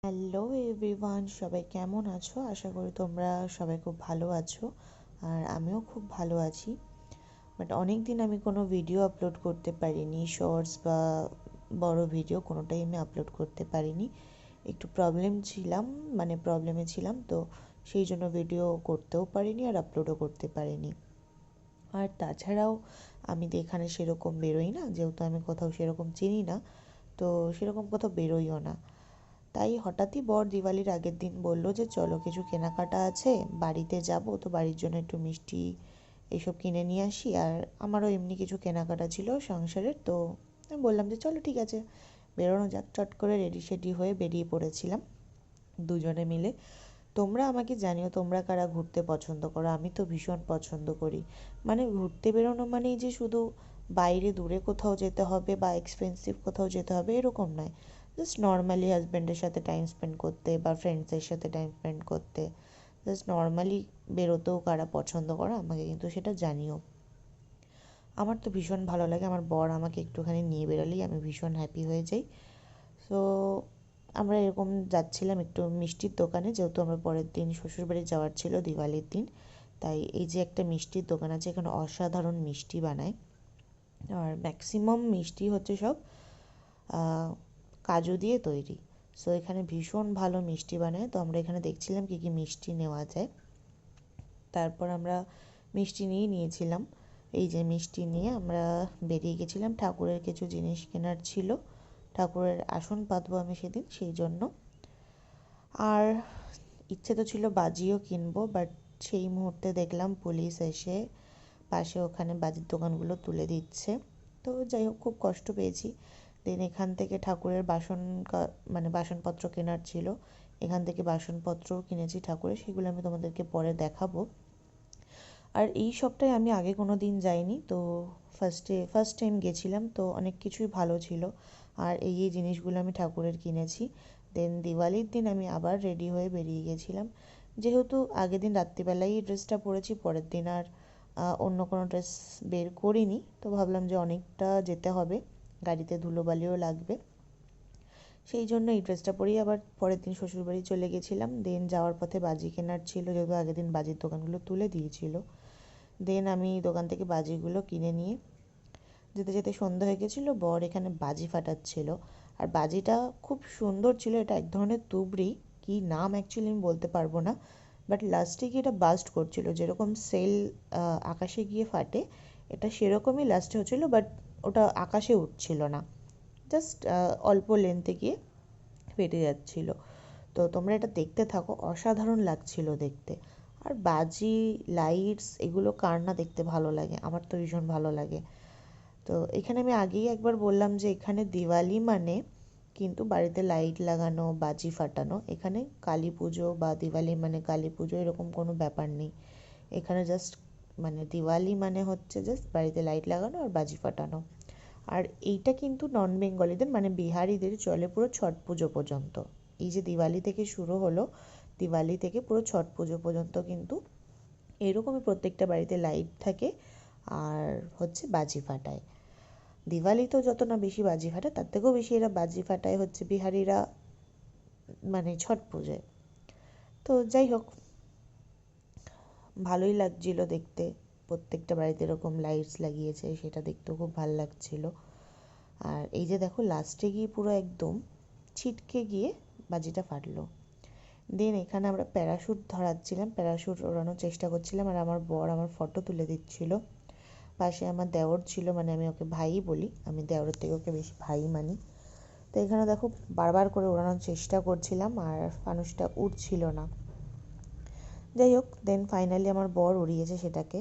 Hello everyone, সবাই কেমন আছো? আশা করি তোমরা সবাই খুব ভালো আছো। আর আমিও খুব ভালো আছি। বাট অনেক দিন আমি কোনো ভিডিও আপলোড করতে পারিনি, শর্টস বা বড় ভিডিও কোনোটাই আমি আপলোড করতে পারিনি। একটু প্রবলেমে ছিলাম, তো সেই জন্য ভিডিও করতেও পারিনি আর আপলোডও করতে পারিনি। আর তাছাড়াও আমি তো এখানে সেরকম বেরোই না, যেহেতু আমি কোথাও সেরকম চিনি না, তো সেরকম কোথাও বেরোইও না। তাই হঠাৎই বর দিওয়ালির আগের দিন বলল যে চলো কিছু কেনাকাটা আছে, বাড়িতে যাব, তো বাড়ির জন্য একটু মিষ্টি এইসব কিনে নিয়ে আসি। আর আমারও এমনি কিছু কেনাকাটা ছিল সংসারের, তো আমি বললাম যে চলো ঠিক আছে বেরোনো যাক। চট করে রেডি সেডি হয়ে বেরিয়ে পড়েছিলাম দুজনে মিলে। তোমরা আমাকে জানিও তোমরা কারা ঘুরতে পছন্দ করো। আমি তো ভীষণ পছন্দ করি। মানে ঘুরতে বেরোনো মানেই যে শুধু বাইরে দূরে কোথাও যেতে হবে বা এক্সপেন্সিভ কোথাও যেতে হবে এরকম নয়। জাস্ট নর্মালি হাজব্যান্ডের সাথে টাইম স্পেন্ড করতে বা ফ্রেন্ডসদের সাথে টাইম স্পেন্ড করতে, জাস্ট নর্মালি বেরোতেও কারা পছন্দ করো আমাকে কিন্তু সেটা জানিও। আমার তো ভীষণ ভালো লাগে, আমার বর আমাকে একটুখানি নিয়ে বেরোলেই আমি ভীষণ হ্যাপি হয়ে যাই। সো আমরা এরকম যাচ্ছিলাম একটু মিষ্টির দোকানে, যেহেতু আমরা পরের দিন শ্বশুরবাড়ি যাওয়ার ছিল দিওয়ালির দিন। তাই এই যে একটা মিষ্টির দোকান আছে, এখানে অসাধারণ মিষ্টি বানায়। আর ম্যাক্সিমাম মিষ্টি হচ্ছে সব কাজু দিয়ে তৈরি। সো এখানে ভীষণ ভালো মিষ্টি বানায়, তো আমরা এখানে দেখছিলাম কী কী মিষ্টি নেওয়া যায়। তারপর আমরা মিষ্টি নিয়েছিলাম। এই যে মিষ্টি নিয়ে আমরা বেরিয়ে গেছিলাম, ঠাকুরের কিছু জিনিস কেনার ছিল, ঠাকুরের আসন পাতবো আমি সেদিন, সেই জন্য। আর ইচ্ছে তো ছিল বাজিও কিনবো, বাট সেই মুহূর্তে দেখলাম পুলিশ এসে পাশে ওখানে বাজির দোকানগুলো তুলে দিচ্ছে। তো যাই হোক, খুব কষ্ট পেয়েছি। দেন এখান থেকে ঠাকুরের বাসনপত্র কেনার ছিল, এখান থেকে বাসনপত্রও কিনেছি ঠাকুরের, সেগুলো আমি তোমাদেরকে পরে দেখাবো। আর এই সবটাই আমি আগে কোনো দিন যাইনি, তো ফার্স্ট টাইম গেছিলাম, তো অনেক কিছুই ভালো ছিল। আর এই জিনিসগুলো আমি ঠাকুরের কিনেছি। দেন দিওয়ালির দিন আমি আবার রেডি হয়ে বেরিয়ে গেছিলাম। যেহেতু আগের দিন রাত্রিবেলাই এই ড্রেসটা পরেছি, পরের দিন আর অন্য কোনো ড্রেস বের করিনি, তো ভাবলাম যে অনেকটা যেতে হবে, গাড়িতে ধুলোবালিও লাগবে, সেই জন্য এই ড্রেসটা পরেই আবার পরের দিন শ্বশুরবাড়ি চলে গেছিলাম। দেন যাওয়ার পথে বাজি কেনার ছিল, যেহেতু আগের দিন বাজির দোকানগুলো তুলে দিয়েছিল। দেন আমি দোকান থেকে বাজিগুলো কিনে নিয়ে যেতে যেতে সন্ধ্যা হয়ে গেছিলো। বর এখানে বাজি ফাটাচ্ছিল, আর বাজিটা খুব সুন্দর ছিল। এটা এক ধরনের তুবড়ি, কী নাম অ্যাকচুয়ালি আমি বলতে পারবো না, বাট লাস্টে গিয়ে এটা বাস্ট করছিল, যেরকম সেল আকাশে গিয়ে ফাটে, এটা সেরকমই লাস্টে হচ্ছিলো, বাট ওটা আকাশে উঠছিল না, জাস্ট অল্প লেন্থে গিয়ে ফেটে যাচ্ছিল। তো তোমরা এটা দেখতে থাকো, অসাধারণ লাগছিল দেখতে। আর বাজি, লাইটস এগুলো কার না দেখতে ভালো লাগে, আমার তো ভীষণ ভালো লাগে। তো এখানে আমি আগেই একবার বললাম যে এখানে দিওয়ালি মানে কিন্তু বাড়িতে লাইট লাগানো, বাজি ফাটানো। এখানে কালী পুজো বা দিওয়ালি মানে কালী পুজো এরকম কোনো ব্যাপার নেই। এখানে জাস্ট মানে দিওয়ালি মানে হচ্ছে জাস্ট বাড়িতে লাইট লাগানো আর বাজি ফাটানো। আর এইটা কিন্তু নন বেঙ্গলিদের মানে বিহারিদের চলে পুরো ছট পুজো পর্যন্ত। এই যে দিওয়ালি থেকে শুরু হলো, দিওয়ালি থেকে পুরো ছট পুজো পর্যন্ত কিন্তু এরকমই প্রত্যেকটা বাড়িতে লাইট থাকে আর হচ্ছে বাজি ফাটায়। দিওয়ালিতেও যত না বেশি বাজি ফাটায়, তার থেকেও বেশি এরা বাজি ফাটায় হচ্ছে বিহারিরা মানে ছট পুজোয়। তো যাই হোক, ভালোই লাগছিল দেখতে, প্রত্যেকটা বাড়িতে এরকম লাইটস লাগিয়েছে, সেটা দেখতেও খুব ভালো লাগছিল। আর এই যে দেখো লাস্টে গিয়ে পুরো একদম ছিটকে গিয়ে বাজিটা ফাটলো। দেন এখানে আমরা প্যারাশুট ধরাচ্ছিলাম, প্যারাশুট ওড়ানোর চেষ্টা করছিলাম, আর আমার বর আমার ফটো তুলে দিচ্ছিল। পাশে আমার দেওর ছিল, মানে আমি ওকে ভাই বলি, আমি দেওরের থেকে ওকে বেশি ভাই মানি। তো এখানে দেখো বারবার করে ওড়ানোর চেষ্টা করছিলাম আর ফানুসটা উঠছিল না। যাই হোক, দেন ফাইনালি আমার বর উড়িয়েছে সেটাকে।